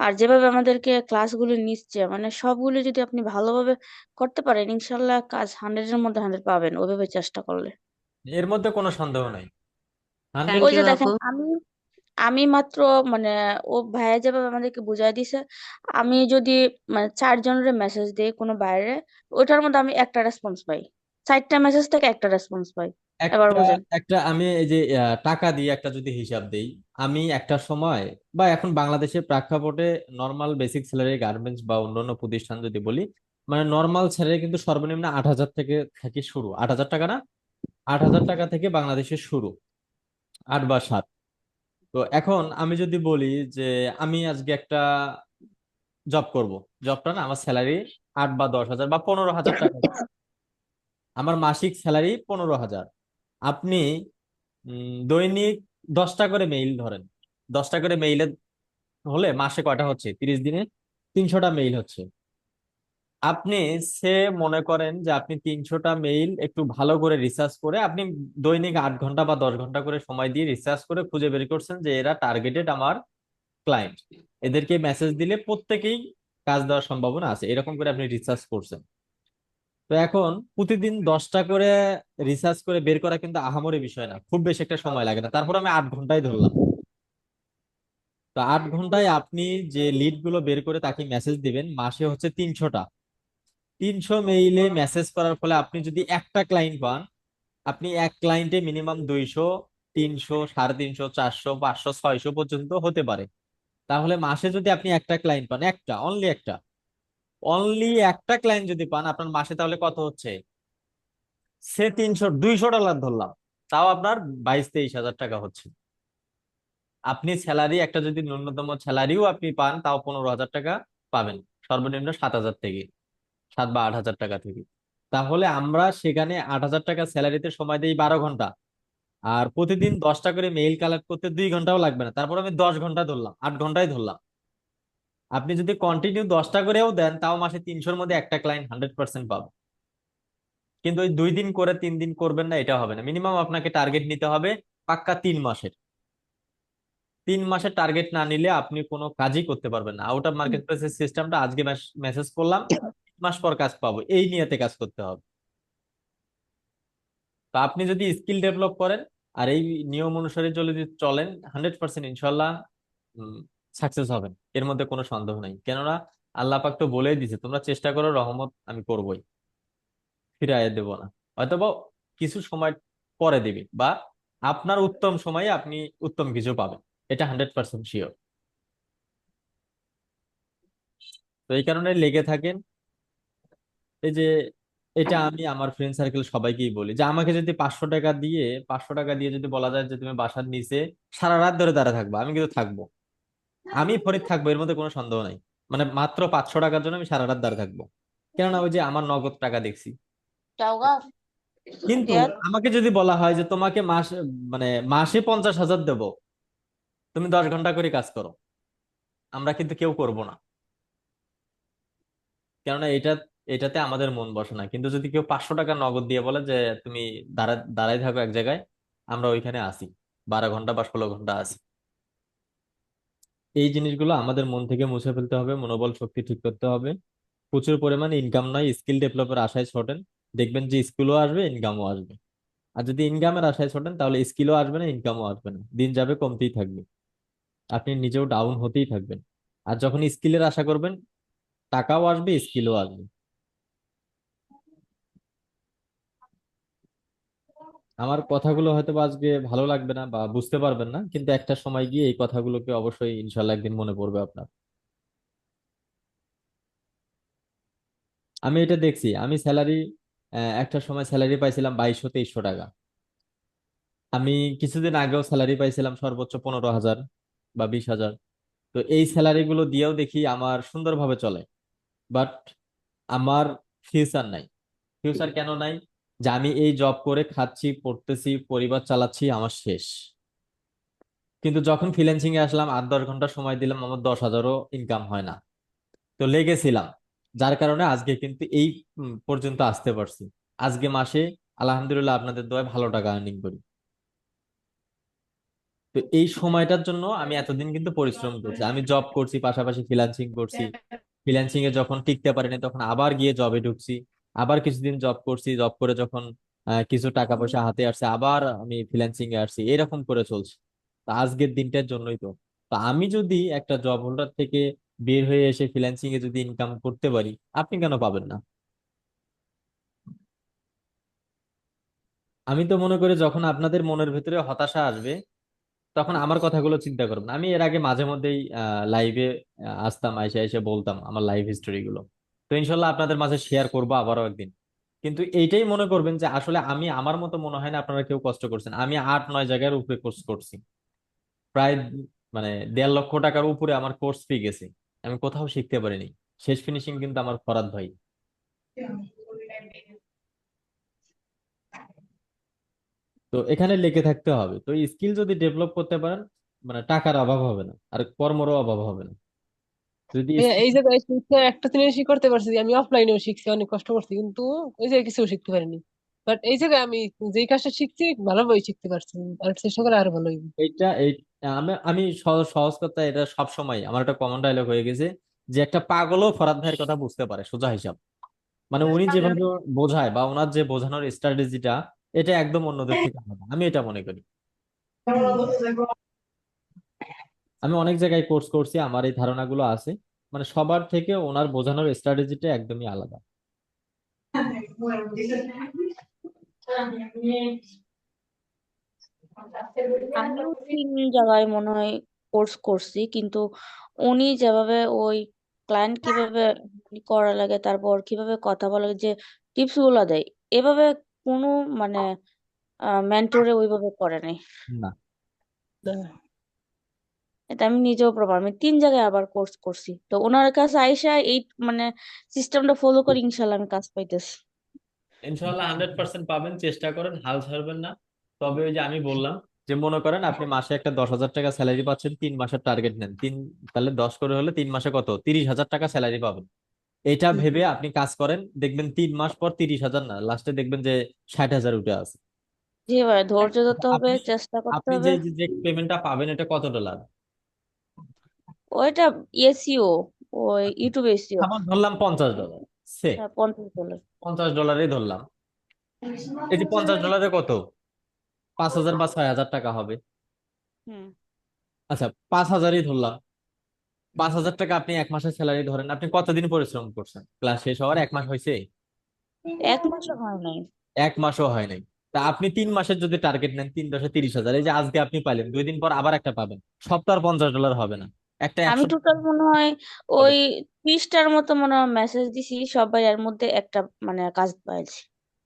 আর যেভাবে আমাদেরকে ক্লাসগুলো নিচ্ছে, মানে সবগুলো যদি আপনি ভালোভাবে করতে পারেন, ইনশাল্লাহ কাজ 100-এর মধ্যে 100 পাবেন ওইভাবে চেষ্টা করলে। এর মধ্যে কোনো সন্দেহ নাই। হান্ড্রেড। থ্যাংক ওই ইউ যে আপু। দেখেন, আমি আমি মাত্র মানে ও ভাইয়া যেভাবে আমাদেরকে বুঝাই দিছে, আমি যদি মানে 4 জনের মেসেজ দিই কোনো বাইরে, ওইটার মধ্যে আমি একটা রেসপন্স পাই, 4টা মেসেজ থেকে একটা রেসপন্স পাই। এবার একটা বুঝেন। একটা আমি এই যে টাকা দিয়ে একটা যদি হিসাব দেই, আমি একটা সময় বা এখন বাংলাদেশের প্রেক্ষাপটে নর্মাল বেসিক স্যালারি গার্মেন্টস বা অন্যান্য প্রতিষ্ঠান যদি বলি, মানে নর্মাল স্যালারি কিন্তু সর্বনিম্ন 8,000 থেকে শুরু, 8,000 টাকা না, 8,000 টাকা থেকে বাংলাদেশের শুরু, 8 বা 7। তো এখন আমি যদি বলি যে আমি আজকে একটা জব করব, জবটা না আমার স্যালারি 8 বা 10,000 বা 15,000 টাকা, আমার মাসিক স্যালারি 15,000। আপনি দৈনিক 10টা করে মেইল ধরেন, 10টা করে মেইলে হলে মাসে কয়টা হচ্ছে, 30 দিনে 300টা মেইল হচ্ছে। আপনি সে মনে করেন যে আপনি 300টা মেইল একটু ভালো করে রিসার্চ করে আপনি দৈনিক 8 ঘন্টা বা 10 ঘন্টা করে সময় দিয়ে রিসার্চ করে খুঁজে বের করছেন যে এরা টার্গেটেড আমার ক্লায়েন্ট, এদেরকে মেসেজ দিলে প্রত্যেকেই কাজ দেওয়ার সম্ভাবনা আছে, এরকম করে আপনি রিসার্চ করছেন। তো এখন প্রতিদিন 10টা করে রিসার্চ করে বের করা কিন্তু আহামরি বিষয় না, খুব বেশি একটা সময় লাগে না, তারপর আমি 8 ঘন্টাই ধরলাম। তো 8 ঘন্টায় আপনি যে লিড গুলো বের করে তাকে মেসেজ দিবেন, মাসে হচ্ছে 300টা। 300 মেইলে মেসেজ করার ফলে আপনি যদি একটা ক্লায়েন্ট পান, আপনি এক ক্লায়েন্টে মিনিমাম 200, 300, 350, 400, 500, 600 পর্যন্ত হতে পারে। তাহলে মাসে যদি আপনি একটা ক্লায়েন্ট পান, একটা অনলি একটা, অনলি একটা ক্লায়েন্ট যদি পান আপনার মাসে তাহলে কত হচ্ছে? সে 200 $200 ধরলাম, তাও আপনার 22-23 হাজার টাকা হচ্ছে। আপনি স্যালারি একটা যদি ন্যূনতম স্যালারিও আপনি পান তাও 15,000 টাকা পাবেন, সর্বনিম্ন 7,000 থেকে, 7 বা 8 হাজার টাকা থেকে। তাহলে আমরা সেখানে 8,000 টাকা স্যালারিতে সময় দিই 12 ঘন্টা, আর প্রতিদিন 10টা করে মেইল কালেক্ট করতে 2 ঘন্টাও লাগবে না, তারপর আমি 10 ঘন্টা ধরলাম, 8 ঘন্টাই ধরলাম। আপনি যদি কন্টিনিউ 10টা করেও দেন তাও মাসে 300-র মধ্যে একটা ক্লায়েন্ট 100% পাবে। কিন্তু ওই 2 দিন করে 3 দিন করবেন না, এটা হবে না। মিনিমাম আপনাকে টার্গেট নিতে হবে পাক্কা 3 মাসের। 3 মাসের টার্গেট না নিলে আপনি কোনো কাজই করতে পারবেন না। আউট অফ মার্কেট প্লেসের সিস্টেমটা আজকে মেসেজ করলাম, 3 মাস পর কাজ পাবো, এই নিয়তে কাজ করতে হবে। তো আপনি যদি স্কিল ডেভেলপ করেন আর এই নিয়ম অনুসারে যদি চলেন, 100% ইনশাল্লাহ সাকসেস হবেন, এর মধ্যে কোনো সন্দেহ নাই। কেননা আল্লাহ পাক তো বলেই দিছে, তোমরা চেষ্টা করো, রহমত আমি করবোই, ফিরাইয়া দেব না। হয়তোবা কিছু সময় পরে দিবি, বা আপনার উত্তম সময়ে আপনি উত্তম কিছু পাবেন, এটা 100% শিওর। তো এই কারণে লেগে থাকেন। এই যে এটা আমি আমার ফ্রেন্ড সার্কেল সবাইকেই বলি যে আমাকে যদি 500 টাকা দিয়ে যদি বলা যায় যে তুমি বাসার নিচে সারা রাত ধরে দাঁড়া থাকবো, আমি কিন্তু থাকবো, আমি ফরিদ থাকবো, এর মধ্যে কোনো সন্দেহ নাই। মানে মাত্র 500 টাকার জন্য আমি সারা রাত দাঁড়া থাকবো, কেননা ওই যে আমার নগদ টাকা দেখছি। কিন্তু আমাকে যদি বলা হয় যে তোমাকে মানে মাসে 50,000 দেবো, তুমি 10 ঘন্টা করে কাজ করো, আমরা কিন্তু কেউ করব না, কেননা এটাতে আমাদের মন বসে না। কিন্তু যদি কেউ 500 টাকা নগদ দিয়ে বলে যে তুমি দাঁড়াই থাকো এক জায়গায়, আমরা ওইখানে আসি, 12 ঘন্টা বা 16 ঘন্টা আসি। এই জিনিসগুলো আমাদের মন থেকে মুছে ফেলতে হবে, মনোবল শক্তি ঠিক করতে হবে। প্রচুর পরিমাণে ইনকাম নয়, স্কিল ডেভেলপের আশায় ছোটেন, দেখবেন যে স্কিলও আসবে, ইনকামও আসবে। আর যদি ইনকামের আশায় ছোটেন তাহলে স্কিলও আসবে না, ইনকামও আসবে না, দিন যাবে কমতেই থাকবে, আপনি নিজেও ডাউন হতেই থাকবেন। আর যখন স্কিলের আশা করবেন, টাকাও আসবে, স্কিলও আসবে। আমার কথাগুলো হয়তো বা আজকে ভালো লাগবে না বা বুঝতে পারবেন না, কিন্তু একটা সময় গিয়ে এই কথাগুলোকে অবশ্যই ইনশাল্লাহ একদিন মনে পড়বে আপনার। আমি এটা দেখছি, আমি স্যালারি, একটা সময় স্যালারি পাইছিলাম 2200-2300 টাকা। আমি কিছুদিন আগেও স্যালারি পাইছিলাম সর্বোচ্চ 15,000 বা 20,000। তো এই স্যালারি গুলো দিয়েও দেখি আমার সুন্দরভাবে চলে, বাট আমার ফিউচার নাই। ফিউচার কেন নাই? যে আমি এই জব করে খাচ্ছি, পড়তেছি, পরিবার চালাচ্ছি, আমার শেষ। কিন্তু যখন ফ্রিল্যান্সিং এ আসলাম, 8-10 ঘন্টা সময় দিলাম, আমার 10,000ও ইনকাম হয় না। তো লেগেছিলাম, যার কারণে আজকে কিন্তু এই পর্যন্ত আসতে পারছি। আজকে মাসে আলহামদুলিল্লাহ আপনাদের দোয়ায় ভালো টাকা আর্নিং করি। তো এই সময়টার জন্য আমি এতদিন কিন্তু পরিশ্রম করছি, আমি জব করছি, পাশাপাশি ফ্রিল্যান্সিং করছি। ফ্রিল্যান্সিং এ যখন টিকতে পারিনি তখন আবার গিয়ে জবে ঢুকছি, আবার কিছুদিন জব করছি, জব করে যখন কিছু টাকা পয়সা হাতে আসছে আবার আমি ফ্রিল্যান্সিং এ আসছি, এরকম করে চলছে। তা আজকের দিনটার জন্যই তো। তা আমি যদি একটা জব হোল্ডার থেকে বের হয়ে এসে ফ্রিল্যান্সিং এ যদি ইনকাম করতে পারি, আপনি কেন পাবেন না? আমি তো মনে করি যখন আপনাদের মনের ভিতরে হতাশা আসবে, তখন আমার কথাগুলো চিন্তা করবেন। আমি এর আগে মাঝে মধ্যেই লাইভে আসতাম, এসে এসে বলতাম আমার লাইফ হিস্টোরি গুলো। তো ইনশাল্লাহ আপনাদের মাঝে শেয়ার করবো আবারও একদিন। কিন্তু এইটাই মনে করবেন যে আসলে আমি, আমার মতো মনে হয় না আপনারা কেউ কষ্ট করছেন। আমি 8-9 জায়গার উপরে কোর্স করছি, প্রায় মানে 1.5 লক্ষ টাকার উপরে আমার কোর্স ফি গেছে, আমি কোথাও শিখতে পারিনি। শেষ ফিনিশিং কিন্তু আমার ফরাদ ভাই। তো এখানে লেগে থাকতে হবে। তো স্কিল যদি ডেভেলপ করতে পারেন, মানে টাকার অভাব হবে না, আর কর্মেরও অভাব হবে না। যদি এই জায়গায় শিক্ষা একটা জিনিসই করতে পারছি যে আমি অফলাইনেও শিখছি, অনেক কষ্ট করছি, কিন্তু ওই জায়গায় কিছু শিখতে পারিনি। বাট এই জায়গায় আমি যেই কাজটা শিখছি ভালোভাবে শিখতে পারছি, আর চেষ্টা করে আরো ভালো হইব। এইটা এই আমি আমি সহজ সহজ কথা, এটা সব সময় আমার একটা কমন ডায়লগ হয়ে গেছে, যে একটা পাগলও ফরাদ ভাইয়ের কথা বুঝতে পারে, সোজা হিসাব। মানে উনি যেভাবে বোঝায় বা ওনার যে বোঝানোর স্ট্র্যাটেজিটা, এটা একদম অন্যদের থেকে আলাদা, আমি এটা মনে করি। আমি অনেক জায়গায় কোর্স করছি, আমার এই ধারণাগুলো আছে। মানে সবার থেকে ওনার বোঝানোর স্ট্র্যাটেজিটা একদমই আলাদা। আমিও 3 জায়গায় মনে হয় কোর্স করছি, কিন্তু উনি যেভাবে ওই ক্লায়েন্ট কিভাবে কি করা লাগে, তারপর কিভাবে কথা বলা লাগে, যে টিপস গুলা দেয়, এভাবে কোনো মানে মেন্টরে ওইভাবে করে নাই। না। এটা আমি নিজেও প্রমাণ, আমি 3 জায়গায় আবার কোর্স করছি, তো ওনার কাছে আইসা এই মানে সিস্টেমটা ফলো করে ইনশাল্লাহ আমি কাজ পাইতেছি। ইনশাল্লাহ 100% পাবেন, চেষ্টা করেন, হাল ছাড়বেন না। তবে ওই যে আমি বললাম, যে মনে করেন আপনি মাসে একটা 10,000 টাকা স্যালারি পাচ্ছেন, 3 মাসের টার্গেট নেন, তাহলে 10 করে হলে 3 মাসে কত, 30,000 টাকা স্যালারি পাবেন। এটা ভেবে আপনি কাজ করেন, দেখবেন 3 মাস পর 30,000 না, লাস্টে দেখবেন যে 60,000 উঠে আছে। জি ভাই, ধৈর্য ধরতে হবে, আপনি চেষ্টা করতে আপনি হবে। যে পেমেন্টটা পাবেন এটা কত ডলার? ওইটা এসিও, ওই ইউটিউব এসিও, আমার ধরলাম $50, সে $50। $50 ধরলাম। এই যে $50 কত, 5,000 বা 6,000 টাকা হবে। হুম। আচ্ছা, 5,000ই ধরলাম। 5,000 টাকা আপনি 1 মাসের স্যালারি ধরেন, আপনি কতদিন পরিশ্রম করছেন? ক্লাস শেষ হওয়ার 1 মাস হয়েছে? 1 মাসও হয় নাই। 1 মাসও হয় নাই। তা আপনি 3 মাসের যদি টার্গেট নেন, 3 × 10 = 30,000। এই যে আজকে আপনি পাইলেন, 2 দিন পর আবার একটা পাবেন। সব তো আর $50 হবে না, একটা আমি 100 টোটাল মনে হয় হবে। ওই 30টার মতো মনে হয় মেসেজ দিছি, সবাই এর মধ্যে একটা মানে কাজ পাইছি।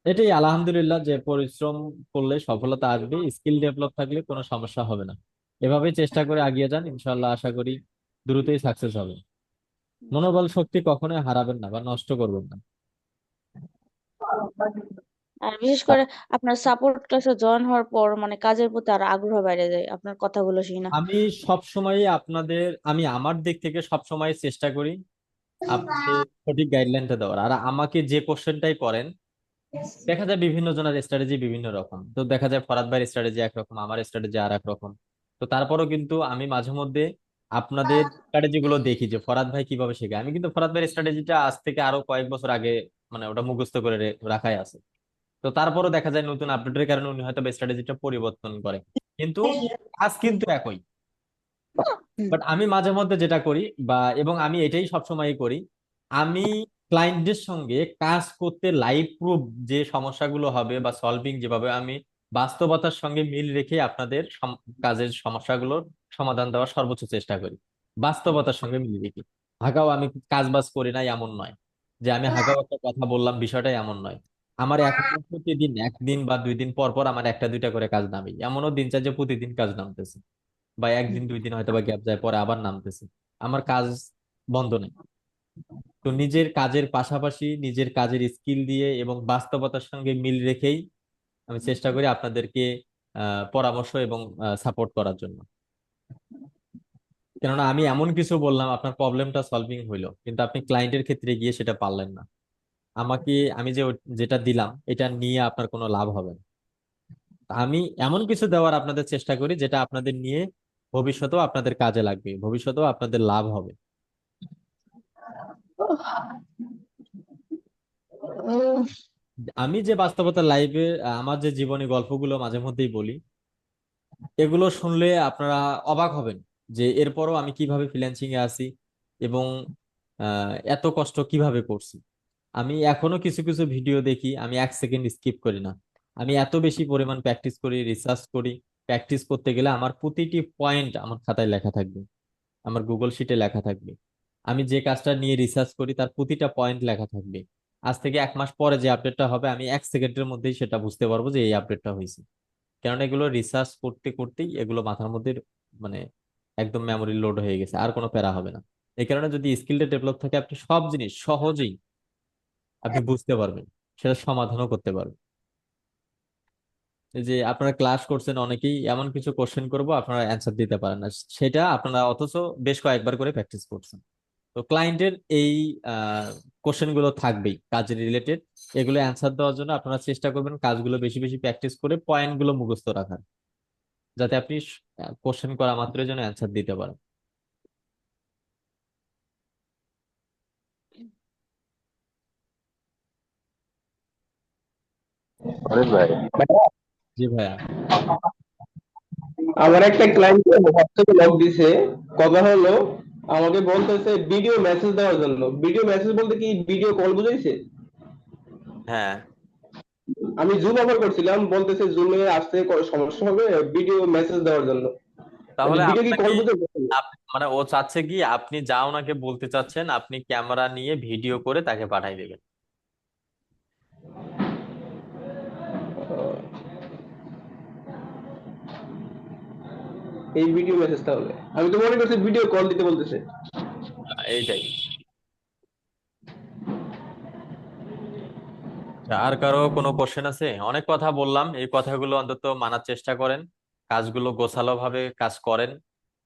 এটাই আলহামদুলিল্লাহ, যে পরিশ্রম করলে সফলতা আসবে, স্কিল ডেভেলপ থাকলে কোনো সমস্যা হবে না। এভাবেই চেষ্টা করে আগিয়ে যান, ইনশাল্লাহ আশা করি দ্রুতই সাকসেস হবে। মনোবল শক্তি কখনোই হারাবেন না বা নষ্ট করবেন না। আর বিশেষ করে আপনার সাপোর্ট ক্লাসে জয়েন হওয়ার পর মানে কাজের প্রতি আর আগ্রহ বেড়ে যায় আপনার কথাগুলো শুনে। আমি সব সময় আমি আমার দিক থেকে সব সময় চেষ্টা করি আপনাকে সঠিক গাইডলাইনটা দেওয়ার। আর আমাকে যে কোশ্চেনটাই করেন, দেখা যায় বিভিন্ন জনের স্ট্র্যাটেজি বিভিন্ন রকম, তো দেখা যায় ফরাদ ভাইয়ের স্ট্র্যাটেজি একরকম, আমার স্ট্র্যাটেজি আর এক রকম। তো তারপরও কিন্তু আমি মাঝে মধ্যে আপনাদের স্ট্র্যাটেজি গুলো দেখি, যে ফরাদ ভাই কিভাবে শেখে। আমি কিন্তু ফরাদ ভাইয়ের স্ট্র্যাটেজিটা আজ থেকে আরো কয়েক বছর আগে মানে ওটা মুখস্থ করে রাখাই আছে। তো তারপরও দেখা যায় নতুন আপডেটের কারণে উনি হয়তো স্ট্র্যাটেজিটা পরিবর্তন করে, কিন্তু কাজ কিন্তু একই। বাট আমি মাঝে মধ্যে যেটা করি, এবং আমি এটাই সবসময় করি, আমি ক্লায়েন্টদের সঙ্গে কাজ করতে লাইভ প্রুফ যে সমস্যাগুলো হবে বা সলভিং যেভাবে আমি বাস্তবতার সঙ্গে মিল রেখে আপনাদের কাজের সমস্যাগুলোর সমাধান দেওয়ার সর্বোচ্চ চেষ্টা করি, বাস্তবতার সঙ্গে মিল রেখে। হাগাও আমি কাজ বাজ করি না এমন নয়, যে আমি হাগাও একটা কথা বললাম বিষয়টা এমন নয়। আমার এখনো প্রতিদিন 1 দিন বা 2 দিন পর পর আমার একটা দুইটা করে কাজ নামি, এমনও দিন চাই যে প্রতিদিন কাজ নামতেছে, বা 1 দিন 2 দিন হয়তো বা গ্যাপ যায়, পরে আবার নামতেছে। আমার কাজ বন্ধ নেই। তো নিজের কাজের পাশাপাশি নিজের কাজের স্কিল দিয়ে এবং বাস্তবতার সঙ্গে মিল রেখেই আমি চেষ্টা করি আপনাদেরকে পরামর্শ এবং সাপোর্ট করার জন্য। কেননা আমি এমন কিছু বললাম, আপনার প্রবলেমটা সলভিং হইলো, কিন্তু আপনি ক্লায়েন্টের ক্ষেত্রে গিয়ে সেটা পারলেন না। আমি যেটা দিলাম এটা নিয়ে আপনার কোনো লাভ হবে না। আমি এমন কিছু দেওয়ার আপনাদের চেষ্টা করি যেটা আপনাদের নিয়ে ভবিষ্যতেও আপনাদের কাজে লাগবে, ভবিষ্যতেও আপনাদের লাভ হবে। আমি যে বাস্তবতা লাইফে আমার যে জীবনী গল্পগুলো মাঝে মধ্যেই বলি, এগুলো শুনলে আপনারা অবাক হবেন যে এরপরও আমি কিভাবে ফ্রিল্যান্সিং এ আছি, এবং এত কষ্ট কিভাবে করছি। আমি এখনো কিছু কিছু ভিডিও দেখি, আমি 1 সেকেন্ড স্কিপ করি না। আমি এত বেশি পরিমাণ প্র্যাকটিস করি, রিসার্চ করি। প্র্যাকটিস করতে গেলে আমার প্রতিটি পয়েন্ট আমার খাতায় লেখা থাকবে, আমার গুগল শিটে লেখা থাকবে। আমি যে কাজটা নিয়ে রিসার্চ করি তার প্রতিটা পয়েন্ট লেখা থাকবে। আজ থেকে 1 মাস পরে যে আপডেটটা হবে, আমি 1 সেকেন্ডের মধ্যেই সেটা বুঝতে পারবো যে এই আপডেটটা হয়েছে। কারণ এগুলো রিসার্চ করতে করতেই এগুলো মাথার মধ্যে মানে একদম মেমোরি লোড হয়ে গেছে, আর কোনো প্যারা হবে না। এই কারণে যদি স্কিলটা ডেভেলপ থাকে, আপনি সব জিনিস সহজেই আপনি বুঝতে পারবেন, সেটা সমাধানও করতে পারবেন। এই যে আপনারা ক্লাস করছেন, অনেকেই এমন কিছু কোশ্চেন করবো আপনারা অ্যান্সার দিতে পারেন না, সেটা আপনারা অথচ বেশ কয়েকবার করে প্র্যাকটিস করছেন। তো ক্লায়েন্টের এই কোশ্চেন গুলো থাকবেই কাজের রিলেটেড, এগুলো অ্যান্সার দেওয়ার জন্য আপনারা চেষ্টা করবেন কাজগুলো বেশি বেশি প্র্যাকটিস করে পয়েন্ট গুলো মুখস্থ রাখার, যাতে আপনি কোশ্চেন করা মাত্রই যেন অ্যান্সার দিতে পারেন। অনেক ভাই, জি ভাইয়া। আমার একটা ক্লায়েন্ট হোয়াটসঅ্যাপে লক দিছে, কথা হলো আমাকে বলতেছে ভিডিও মেসেজ দেওয়ার জন্য। ভিডিও মেসেজ বলতে কি ভিডিও কল বুঝাইছে? হ্যাঁ, আমি জুম ব্যবহার করছিলাম, বলতেছে জুমে আসতে সমস্যা হবে ভিডিও মেসেজ দেওয়ার জন্য। তাহলে ভিডিও কি আপনাকে কল বুঝাইছে? মানে ও চাচ্ছে কি আপনি যা ওনাকে বলতে চাচ্ছেন আপনি ক্যামেরা নিয়ে ভিডিও করে তাকে পাঠাই দেবেন। এই ভিডিও মেসেজ তাহলে আমি তো মনে করছি ভিডিও কল দিতে বলতেছে। এইটাই। আর কারো কোনো কোশ্চেন আছে? অনেক কথা বললাম, এই কথাগুলো অন্তত মানার চেষ্টা করেন, কাজগুলো গোছালো ভাবে কাজ করেন,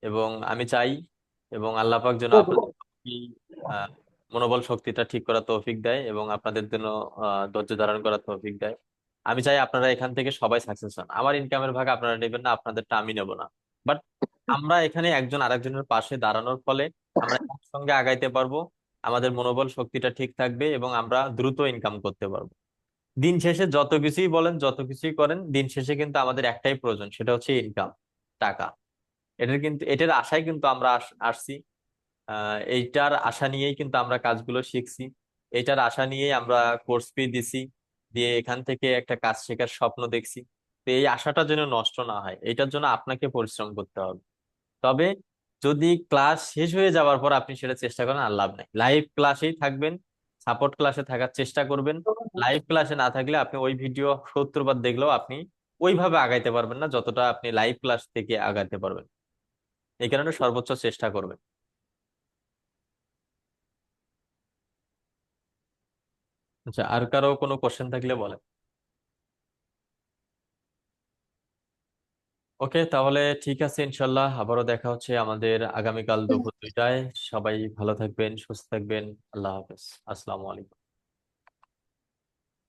এবং আমি চাই এবং আল্লাহ পাক যেন আপনাদের এই, আহ, মনোবল শক্তিটা ঠিক করার তৌফিক দেয় এবং আপনাদের জন্য ধৈর্য ধারণ করার তৌফিক দেয়। আমি চাই আপনারা এখান থেকে সবাই সাকসেস হন। আমার ইনকামের ভাগ আপনারা নেবেন না, আপনাদেরটা আমি নেব না, বাট আমরা এখানে একজন আরেকজনের পাশে দাঁড়ানোর ফলে আমরা একসঙ্গে আগাইতে পারবো, আমাদের মনোবল শক্তিটা ঠিক থাকবে এবং আমরা দ্রুত ইনকাম করতে পারবো। দিন শেষে যত কিছুই বলেন, যত কিছুই করেন, দিন শেষে কিন্তু আমাদের একটাই প্রয়োজন, সেটা হচ্ছে ইনকাম, টাকা। এটার আশায় কিন্তু আমরা আসছি। এইটার আশা নিয়েই কিন্তু আমরা কাজগুলো শিখছি, এইটার আশা নিয়েই আমরা কোর্স ফি দিছি, দিয়ে এখান থেকে একটা কাজ শেখার স্বপ্ন দেখছি। তো এই আশাটা যেন নষ্ট না হয়, এটার জন্য আপনাকে পরিশ্রম করতে হবে। তবে যদি ক্লাস শেষ হয়ে যাওয়ার পর আপনি সেটা চেষ্টা করেন, আর লাভ নাই। লাইভ ক্লাসেই থাকবেন, সাপোর্ট ক্লাসে থাকার চেষ্টা করবেন। লাইভ ক্লাসে না থাকলে আপনি ওই ভিডিও 70 বার দেখলেও আপনি ওইভাবে আগাইতে পারবেন না যতটা আপনি লাইভ ক্লাস থেকে আগাইতে পারবেন। এই কারণে সর্বোচ্চ চেষ্টা করবেন। আচ্ছা, আর কারো কোনো কোশ্চেন থাকলে বলেন। ওকে, তাহলে ঠিক আছে, ইনশাল্লাহ আবারও দেখা হচ্ছে আমাদের আগামীকাল দুপুর 2টায়। সবাই ভালো থাকবেন, সুস্থ থাকবেন। আল্লাহ হাফেজ। আসসালামু আলাইকুম।